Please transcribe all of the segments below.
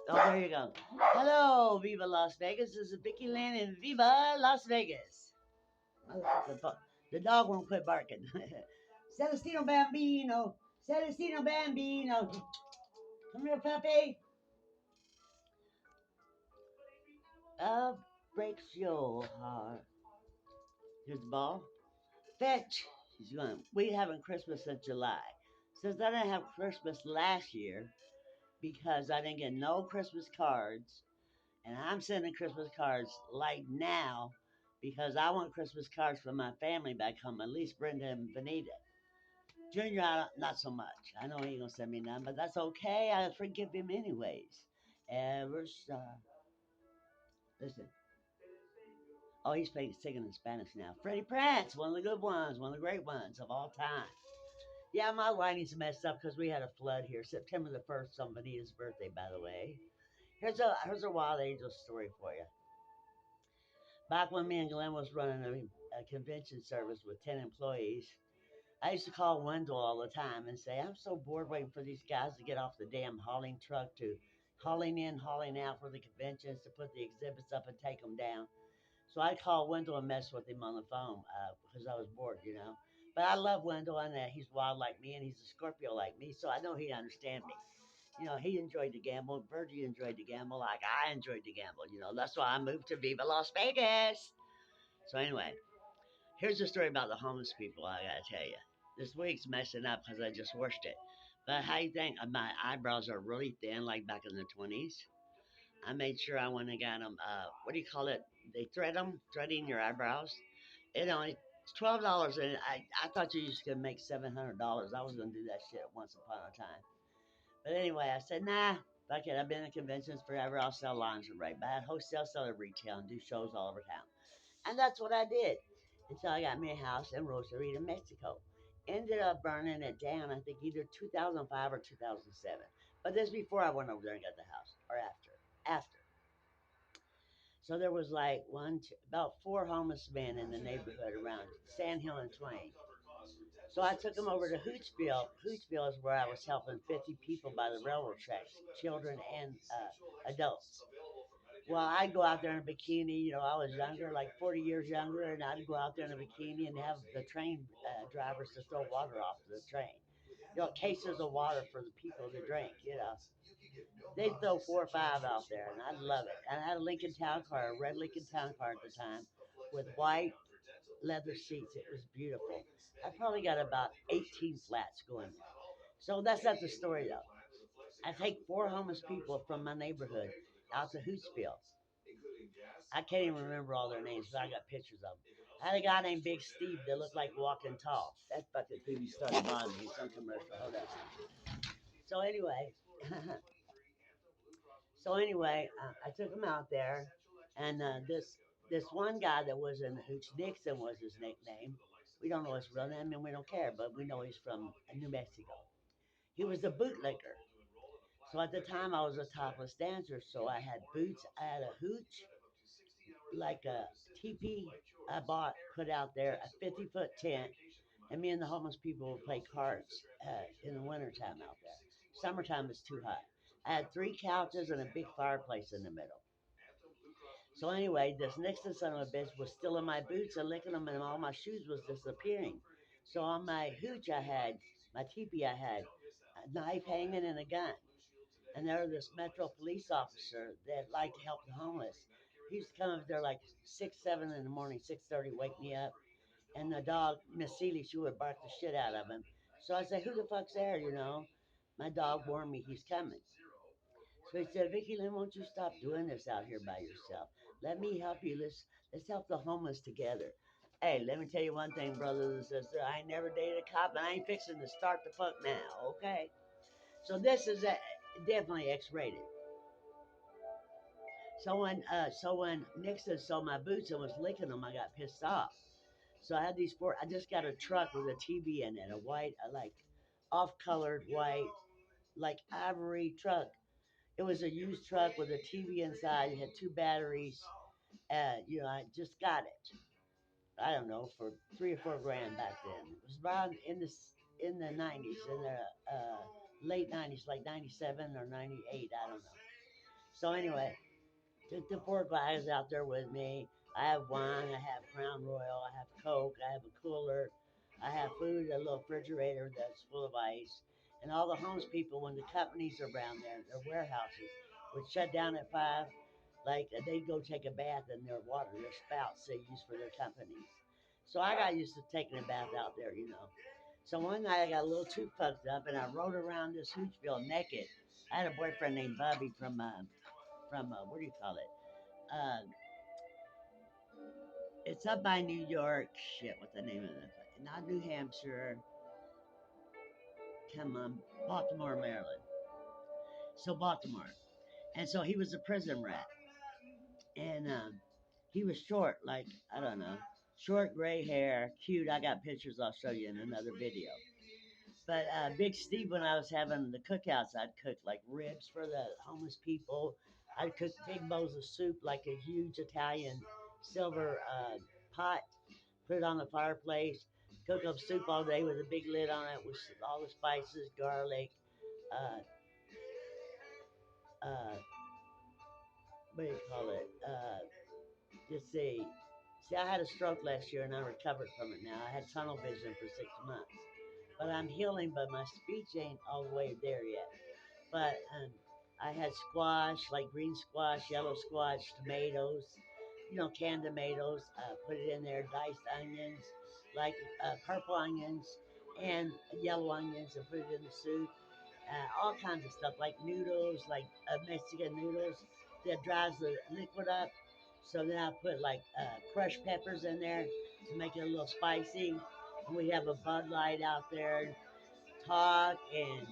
Oh, there you go. Hello, Viva Las Vegas. This is Vicky Lynn and Viva Las Vegas. The dog won't quit barking. Celestino Bambino. Celestino Bambino. Come here, puppy. Breaks your heart. Here's the ball. Fetch. She's going. We having Christmas in July. Since I didn't have Christmas last year because I didn't get no Christmas cards, and I'm sending Christmas cards like now because I want Christmas cards from my family back home, at least Brenda and Benita. Junior, not so much. I know he ain't gonna send me none, but that's okay. I forgive him anyways. Ever star. Listen. Oh, he's singing in Spanish now. Freddie Prinze, one of the good ones, one of the great ones of all time. Yeah, my lighting's messed up because we had a flood here. September the 1st, somebody's birthday, by the way. Here's a Wild Angel story for you. Back when me and Glenn was running a convention service with 10 employees, I used to call Wendell all the time and say, I'm so bored waiting for these guys to get off the damn hauling truck to hauling in, hauling out for the conventions to put the exhibits up and take them down. So I'd call Wendell and mess with him on the phone because I was bored. But I love Wendell and that he's wild like me and he's a Scorpio like me, so I know he'd understand me. He enjoyed the gamble. Virgie enjoyed the gamble like I enjoyed the gamble. That's why I moved to Viva Las Vegas. So anyway, here's the story about the homeless people. I gotta tell you, this week's messing up because I just washed it. But how you think my eyebrows are really thin, like back in the 20s? I made sure I went and got them. What do you call it? They threading your eyebrows. It only it's $12, and I thought you just could make $700. I was gonna do that shit once upon a time. But anyway, I said, nah, fuck it. I've been in conventions forever. I'll sell lingerie. But I'd wholesale, sell at retail, and do shows all over town. And that's what I did until I got me a house in Rosarito, Mexico. Ended up burning it down, I think either 2005 or 2007. But this before I went over there and got the house, or after. After. So there was like about four homeless men in the neighborhood around Sand Hill and Twain. So I took them over to Hootsville. Hootsville is where I was helping 50 people by the railroad tracks, children and adults. Well, I'd go out there in a bikini. I was younger, like 40 years younger, and I'd go out there in a bikini and have the train drivers to throw water off the train. Cases of water for the people to drink. They'd throw four or five out there, and I'd love it. And I had a Lincoln Town Car, a red Lincoln Town Car at the time, with white leather seats. It was beautiful. I probably got about 18 flats going there. So that's not the story, though. I take four homeless people from my neighborhood out to Hootsville. I can't even remember all their names, but I got pictures of them. I had a guy named Big Steve that looked like Walking Tall. That fucking TV started bothering me. Some commercial. Hold up. So anyway, I took him out there, and this one guy that was in the Hooch, Nixon was his nickname. We don't know his real name, and we don't care, but we know he's from New Mexico. He was a bootlegger. So at the time, I was a topless dancer, so I had boots. I had a hooch, like a teepee I bought, put out there, a 50-foot tent, and me and the homeless people would play cards in the wintertime out there. Summertime is too hot. I had three couches and a big fireplace in the middle. So anyway, this Nixon son of a bitch was still in my boots and licking them, and all my shoes was disappearing. So on my hooch, my teepee, I had a knife hanging and a gun. And there was this Metro police officer that liked to help the homeless. He used to come up there like 6, 7 in the morning, 6:30, wake me up. And the dog, Miss Seeley, she would bark the shit out of him. So I said, "Who the fuck's there?" My dog warned me he's coming. So he said, "Vicky Lynn, won't you stop doing this out here by yourself? Let me help you. Let's help the homeless together." Hey, let me tell you one thing, brothers and sisters. I ain't never dated a cop, and I ain't fixing to start the fuck now, okay? So this is definitely X-rated. So when Nixon saw my boots and was licking them, I got pissed off. So I had these four. I just got a truck with a TV in it, a white, like off-colored white, like ivory truck. It was a used truck with a TV inside. It had two batteries. I just got it. I don't know, for 3 or 4 grand back then. It was around in the 90s, in the late 90s, like 97 or 98. I don't know. So anyway, took the 4 guys out there with me. I have wine, I have Crown Royal, I have Coke, I have a cooler, I have food, a little refrigerator that's full of ice. And all the homeless people, when the companies are around there, their warehouses would shut down at 5. Like they'd go take a bath in their water, their spouts they use for their companies. So I got used to taking a bath out there. So one night I got a little too fucked up and I rode around this Hoochville naked. I had a boyfriend named Bubby from what do you call it? Uh, it's up by New York. Shit, what's the name of it? Not New Hampshire. Come on, Baltimore, Maryland. So Baltimore, and so he was a prison rat, and he was short, like I don't know, short gray hair, cute. I got pictures. I'll show you in another video. But Big Steve, when I was having the cookouts, I'd cook like ribs for the homeless people. I'd cook big bowls of soup, like a huge Italian silver pot, put it on the fireplace, cook up soup all day with a big lid on it with all the spices, garlic, uh, uh, what do you call it? Just see. See, I had a stroke last year and I recovered from it now. I had tunnel vision for 6 months. But I'm healing, but my speech ain't all the way there yet. But I had squash, like green squash, yellow squash, tomatoes, canned tomatoes. Put it in there, diced onions, like purple onions and yellow onions, and put it in the soup. All kinds of stuff, like noodles, like Mexican noodles that dries the liquid up. So then I put like crushed peppers in there to make it a little spicy. And we have a Bud Light out there, talk and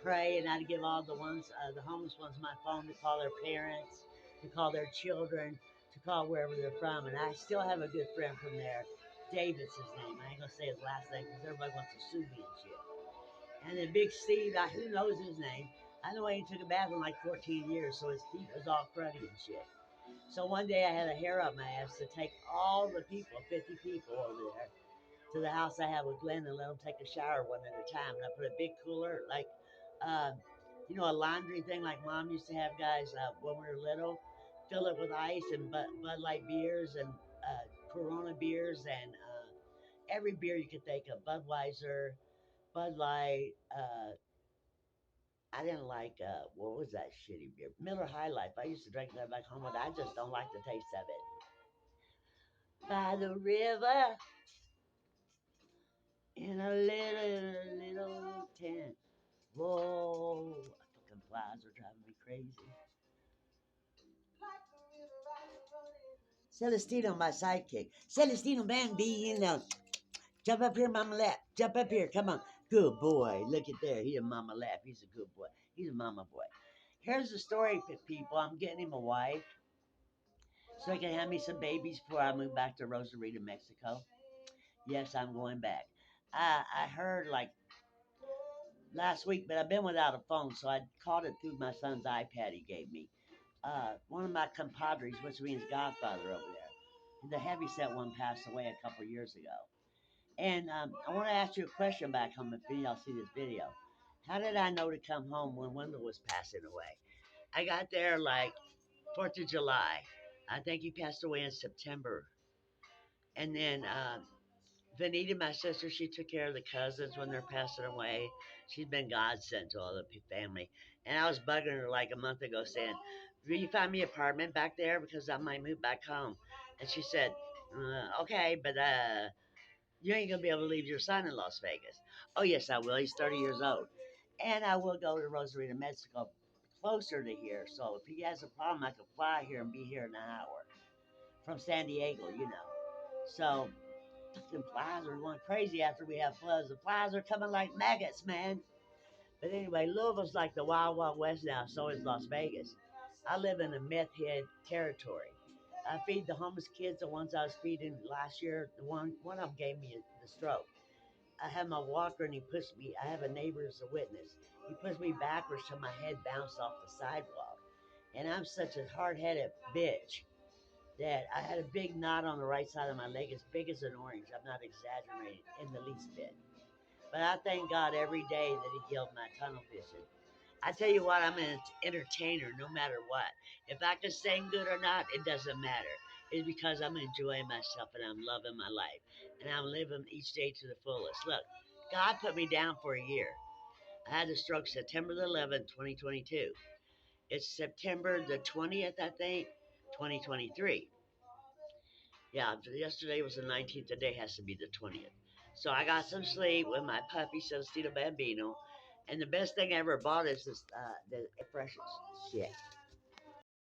pray, and I'd give all the homeless ones, my phone to call their parents, to call their children, to call wherever they're from. And I still have a good friend from there. David's his name. I ain't gonna say his last name because everybody wants to sue me and shit. And then Big Steve, who knows his name? I know he ain't took a bath in like 14 years, so his feet was all cruddy and shit. So one day I had a hair up my ass to take all the people, 50 people over there, to the house I have with Glenn and let them take a shower one at a time. And I put a big cooler, like, uh, a laundry thing like mom used to have guys when we were little, fill it with ice and Bud Light beers and Corona beers and every beer you could think of, Budweiser, Bud Light. I didn't like what was that shitty beer? Miller High Life. I used to drink that back home, but I just don't like the taste of it. By the river in a little tent. Whoa, fucking flies are driving me crazy. Celestino, my sidekick. Celestino, man, be jump up here, mama lap. Jump up here, come on. Good boy. Look at there. He a mama lap. He's a good boy. He's a mama boy. Here's the story, people. I'm getting him a wife so he can have me some babies before I move back to Rosarito, Mexico. Yes, I'm going back. I heard like last week, but I've been without a phone, so I caught it through my son's iPad he gave me. One of my compadres, which means godfather over there, the heavyset one passed away a couple years ago. And I want to ask you a question back home if y'all see this video. How did I know to come home when Wendell was passing away? I got there like 4th of July. I think he passed away in September. And then Vanita, my sister, she took care of the cousins when they're passing away. She's been godsend to all the family. And I was bugging her like a month ago saying, will you find me an apartment back there because I might move back home? And she said, okay, but you ain't going to be able to leave your son in Las Vegas. Oh, yes, I will. He's 30 years old. And I will go to Rosarito, Mexico, closer to here. So if he has a problem, I can fly here and be here in an hour from San Diego. So fucking flies are going crazy after we have floods. The flies are coming like maggots, man. But anyway, Louisville's like the wild, wild west now. So is Las Vegas. I live in a meth head territory. I feed the homeless kids, the ones I was feeding last year. One of them gave me the stroke. I have my walker and he pushed me. I have a neighbor as a witness. He pushed me backwards till my head bounced off the sidewalk. And I'm such a hard headed bitch that I had a big knot on the right side of my leg, as big as an orange. I'm not exaggerating in the least bit. But I thank God every day that He healed my tunnel vision. I tell you what, I'm an entertainer no matter what. If I can sing good or not, it doesn't matter. It's because I'm enjoying myself and I'm loving my life. And I'm living each day to the fullest. Look, God put me down for a year. I had the stroke September the 11th, 2022. It's September the 20th, I think, 2023. Yeah, yesterday was the 19th. Today has to be the 20th. So I got some sleep with my puppy, Celestino Bambino. And the best thing I ever bought is this, the precious shit.